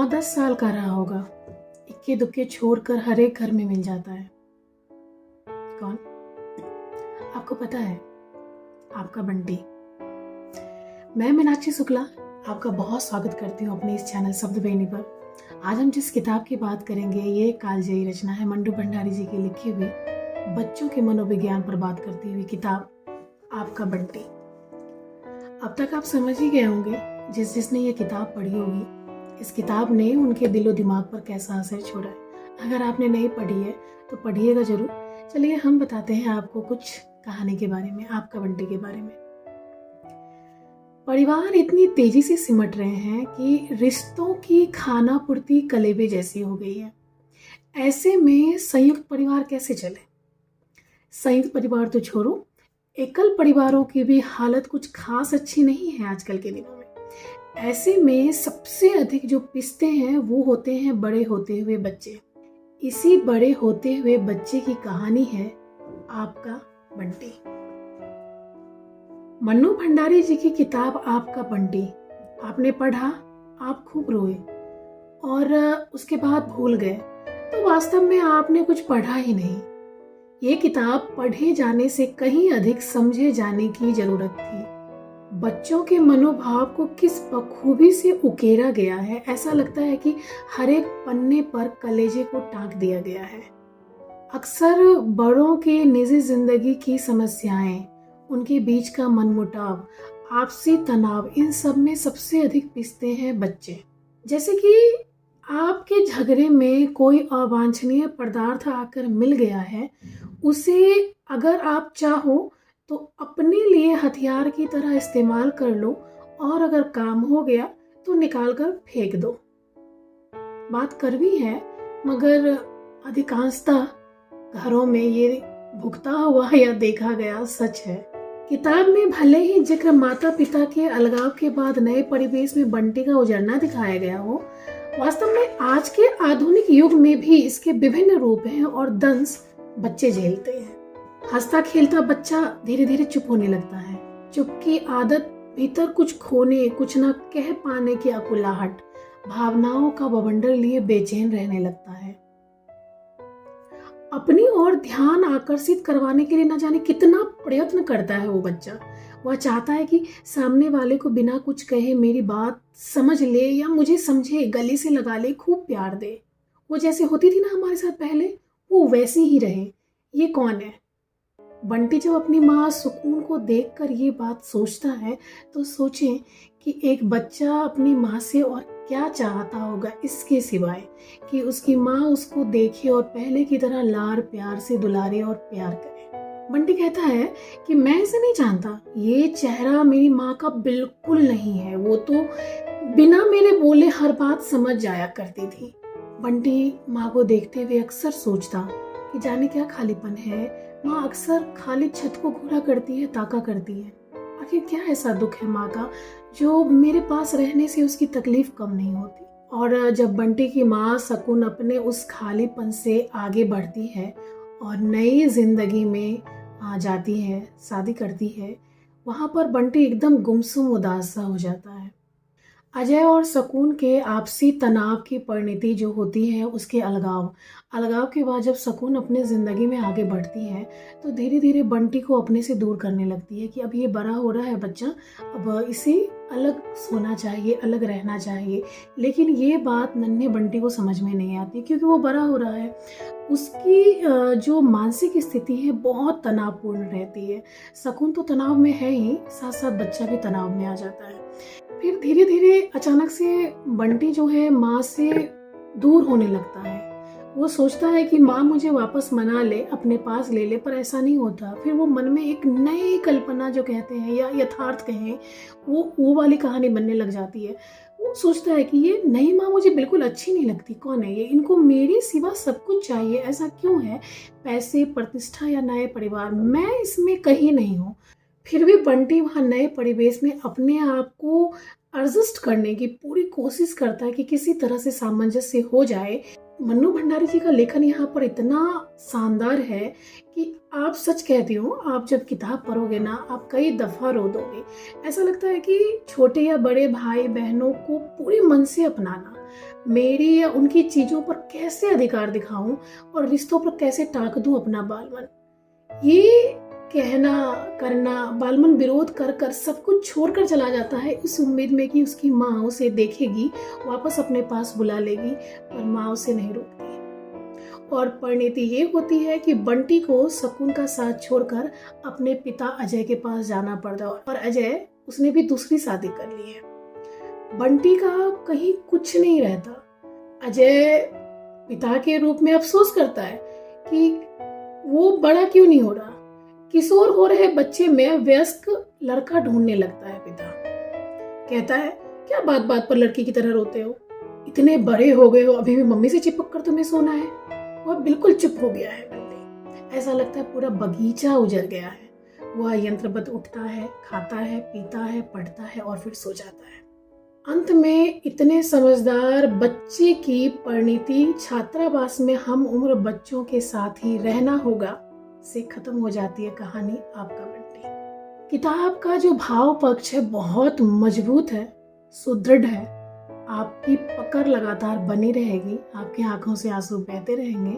9-10 साल का रहा होगा। इक्के दुक्के छोड़कर हर एक घर में मिल जाता है। कौन? आपको पता है? आपका बंटी। मैं मीनाक्षी शुक्ला आपका बहुत स्वागत करती हूँ अपने इस चैनल शब्दवेणी पर। आज हम जिस किताब की बात करेंगे ये कालजयी रचना है मंडू भंडारी जी की लिखी हुई बच्चों के मनोविज्ञान पर बात करती हुई किताब आपका बंटी। अब तक आप समझ ही गए होंगे जिसने ये किताब पढ़ी होगी इस किताब ने उनके दिलो दिमाग पर कैसा असर छोड़ा है। अगर आपने नहीं पढ़ी है तो पढ़िएगा जरूर। चलिए हम बताते हैं आपको कुछ कहानी के बारे में, आपका बंटी के बारे में। परिवार इतनी तेजी से सिमट रहे हैं कि रिश्तों की खाना पूर्ति कलेबे जैसी हो गई है। ऐसे में संयुक्त परिवार कैसे चले? संयुक्त परिवार तो छोड़ो, एकल परिवारों की भी हालत कुछ खास अच्छी नहीं है आजकल के दिनों में। ऐसे में सबसे अधिक जो पिसते हैं वो होते हैं बड़े होते हुए बच्चे। इसी बड़े होते हुए बच्चे की कहानी है आपका बंटी। मन्नू भंडारी जी की किताब आपका बंटी आपने पढ़ा, आप खूब रोए और उसके बाद भूल गए, तो वास्तव में आपने कुछ पढ़ा ही नहीं। ये किताब पढ़े जाने से कहीं अधिक समझे जाने की जरूरत थी। बच्चों के मनोभाव को किस बखूबी से उकेरा गया है, ऐसा लगता है कि हर एक पन्ने पर कलेजे को टांक दिया गया है। अक्सर बड़ों के निजी जिंदगी की समस्याएं, उनके बीच का मनमुटाव, आपसी तनाव, इन सब में सबसे अधिक पिसते हैं बच्चे। जैसे कि आपके झगड़े में कोई अवांछनीय पदार्थ आकर मिल गया है, उसे अगर आप चाहो तो अपने लिए हथियार की तरह इस्तेमाल कर लो और अगर काम हो गया तो निकाल कर फेंक दो। बात कड़वी है मगर अधिकांशतः घरों में ये भुगता हुआ या देखा गया सच है। किताब में भले ही जिक्र माता पिता के अलगाव के बाद नए परिवेश में बंटी का उजड़ना दिखाया गया हो, वास्तव में आज के आधुनिक युग में भी इसके विभिन्न रूप हैं और दंश बच्चे झेलते हैं। हंसता खेलता बच्चा धीरे धीरे चुप होने लगता है। चुप की आदत भीतर कुछ खोने, कुछ न कह पाने की अकुलाहट, भावनाओं का बवंडर लिए बेचैन रहने लगता है। अपनी ओर ध्यान आकर्षित करवाने के लिए न जाने कितना प्रयत्न करता है वो बच्चा। वह चाहता है कि सामने वाले को बिना कुछ कहे मेरी बात समझ ले या मुझे समझे, गले से लगा ले, खूब प्यार दे। वो जैसे होती थी ना हमारे साथ पहले, वो वैसी ही रहे। ये कौन है? बंटी जब अपनी माँ सुकून को देखकर ये बात सोचता है तो सोचें कि एक बच्चा अपनी माँ से और क्या चाहता होगा इसके सिवाय कि उसकी माँ उसको देखे और पहले की तरह लाड़ प्यार से दुलारे और प्यार करे। बंटी कहता है कि मैं इसे नहीं जानता, ये चेहरा मेरी माँ का बिल्कुल नहीं है, वो तो बिना मेरे बोले हर बात समझ जाया करती थी। बंटी माँ को देखते हुए अक्सर सोचता कि जाने क्या खालीपन है, माँ अक्सर खाली छत को घूरा करती है, ताका करती है। आखिर क्या ऐसा दुख है माँ का जो मेरे पास रहने से उसकी तकलीफ कम नहीं होती। और जब बंटी की माँ सकून अपने उस खालीपन से आगे बढ़ती है और नई जिंदगी में आ जाती है, शादी करती है, वहाँ पर बंटी एकदम गुमसुम उदास सा हो जाता है। अजय और सकून के आपसी तनाव की परिणति जो होती है उसके अलगाव के बाद जब सकून अपने ज़िंदगी में आगे बढ़ती है तो धीरे धीरे बंटी को अपने से दूर करने लगती है कि अब ये बड़ा हो रहा है बच्चा, अब इसे अलग सोना चाहिए, अलग रहना चाहिए। लेकिन ये बात नन्हे बंटी को समझ में नहीं आती क्योंकि वो बड़ा हो रहा है। उसकी जो मानसिक स्थिति है बहुत तनावपूर्ण रहती है। सकून तो तनाव में है ही, साथ साथ बच्चा भी तनाव में आ जाता है। फिर धीरे धीरे अचानक से बंटी जो है माँ से दूर होने लगता है। वो सोचता है कि माँ मुझे वापस मना ले, अपने पास ले ले, पर ऐसा नहीं होता। फिर वो मन में एक नई कल्पना जो कहते हैं या यथार्थ कहें, वो वाली कहानी बनने लग जाती है। वो सोचता है कि ये नई माँ मुझे बिल्कुल अच्छी नहीं लगती, कौन है ये, इनको मेरे सिवा सब कुछ चाहिए, ऐसा क्यों है? पैसे, प्रतिष्ठा या नए परिवार, मैं इसमें कहीं नहीं हूँ। फिर भी बंटी वहाँ नए परिवेश में अपने आप को एडजस्ट करने की पूरी कोशिश करता है कि किसी तरह से सामंजस्य हो जाए। मन्नू भंडारी जी का लेखन यहाँ पर इतना शानदार है कि आप सच कहती हो, आप जब किताब पढ़ोगे ना आप कई दफ़ा रो दोगे। ऐसा लगता है कि छोटे या बड़े भाई बहनों को पूरे मन से अपनाना, मेरी या उनकी चीज़ों पर कैसे अधिकार दिखाऊं और रिश्तों पर कैसे टाँक दूं अपना बालमन। ये कहना करना, बालमन विरोध कर कर सब कुछ छोड़कर चला जाता है इस उम्मीद में कि उसकी माँ उसे देखेगी, वापस अपने पास बुला लेगी, पर माँ उसे नहीं रोकती। और परिणति ये होती है कि बंटी को शकुन का साथ छोड़कर अपने पिता अजय के पास जाना पड़ता है, और अजय उसने भी दूसरी शादी कर ली है। बंटी का कहीं कुछ नहीं रहता। अजय पिता के रूप में अफसोस करता है कि वो बड़ा क्यों नहीं हो रहा। किशोर हो रहे बच्चे में वयस्क लड़का ढूंढने लगता है पिता। कहता है, क्या बात बात पर लड़की की तरह रोते हो, इतने बड़े हो गए हो, अभी भी मम्मी से चिपक कर तुम्हें सोना है। वह बिल्कुल चुप हो गया है बंटी। ऐसा लगता है पूरा बगीचा उजड़ गया है। वह यंत्रबद्ध उठता है, खाता है, पीता है, पढ़ता है और फिर सो जाता है। अंत में इतने समझदार बच्चे की परिणति छात्रावास में हम उम्र बच्चों के साथ ही रहना होगा से खत्म हो जाती है कहानी आपका बंटी। किताब का जो भाव पक्ष है बहुत मजबूत है, सुदृढ़ है। आपकी पकड़ लगातार बनी रहेगी, आपकी आंखों से आंसू बहते रहेंगे।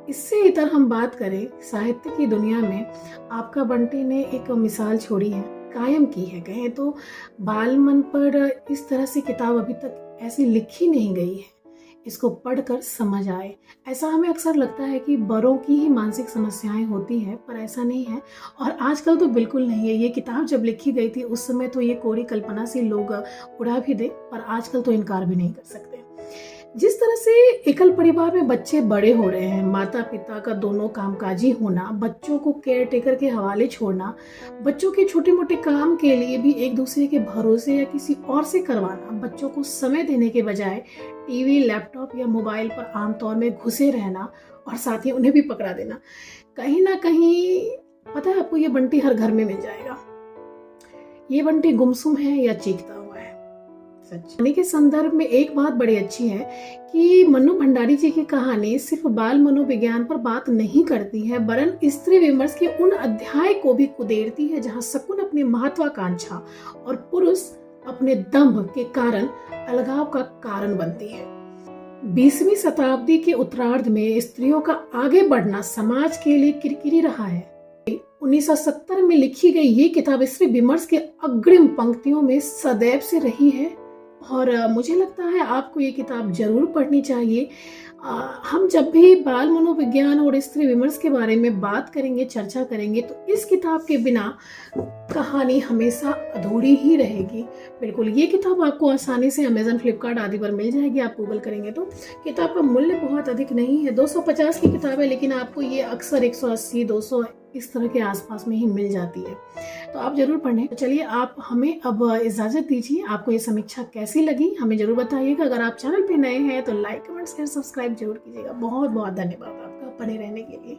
इससे इतर हम बात करें साहित्य की दुनिया में, आपका बंटी ने एक मिसाल छोड़ी है, कायम की है। कहें तो बालमन पर इस तरह से किताब अभी तक ऐसी लिखी नहीं गई है, इसको पढ़कर समझ आए। ऐसा हमें अक्सर लगता है कि बड़ों की ही मानसिक समस्याएं होती हैं, पर ऐसा नहीं है। और आजकल तो बिल्कुल नहीं है। ये किताब जब लिखी गई थी उस समय तो ये कोरी कल्पना से लोग उड़ा भी दे, पर आजकल तो इनकार भी नहीं कर सकते। जिस तरह से एकल परिवार में बच्चे बड़े हो रहे हैं, माता पिता का दोनों कामकाजी होना, बच्चों को केयर टेकर के हवाले छोड़ना, बच्चों के छोटे मोटे काम के लिए भी एक दूसरे के भरोसे या किसी और से करवाना, बच्चों को समय देने के बजाय टीवी, लैपटॉप या मोबाइल पर आमतौर में घुसे रहना और साथ ही उन्हें भी पकड़ा देना, कहीं ना कहीं पता है आपको ये बंटी हर घर में मिल जाएगा। ये बंटी गुमसुम है या चीखता हुआ है। कहानी के संदर्भ में एक बात बड़ी अच्छी है कि मन्नू भंडारी जी की कहानी सिर्फ बाल मनोविज्ञान पर बात नहीं करती है, वरन स्त्री विमर्श के उन अध्याय को भी कुदेरती है जहां शकुन अपनी महत्वाकांक्षा और पुरुष अपने दंभ के कारण अलगाव का कारण बनती है। 20वीं शताब्दी के उत्तरार्ध में स्त्रियों का आगे बढ़ना समाज के लिए किरकिरी रहा है। 1970 में लिखी गई ये किताब स्त्री विमर्श के अग्रिम पंक्तियों में सदैव से रही है, और मुझे लगता है आपको ये किताब जरूर पढ़नी चाहिए। हम जब भी बाल मनोविज्ञान और स्त्री विमर्श के बारे में बात करेंगे, चर्चा करेंगे, तो इस किताब के बिना कहानी हमेशा अधूरी ही रहेगी। बिल्कुल, ये किताब आपको आसानी से अमेजन, फ्लिपकार्ट आदि पर मिल जाएगी। आप गूगल करेंगे तो किताब का मूल्य बहुत अधिक नहीं है, 250 की किताब है, लेकिन आपको ये अक्सर 180, 200 इस तरह के आसपास में ही मिल जाती है, तो आप जरूर पढ़ें। तो चलिए, आप हमें अब इजाजत दीजिए। आपको ये समीक्षा कैसी लगी हमें जरूर बताइएगा। अगर आप चैनल पे नए हैं तो लाइक, कमेंट, शेयर, सब्सक्राइब जरूर कीजिएगा। बहुत बहुत धन्यवाद आपका बने रहने के लिए।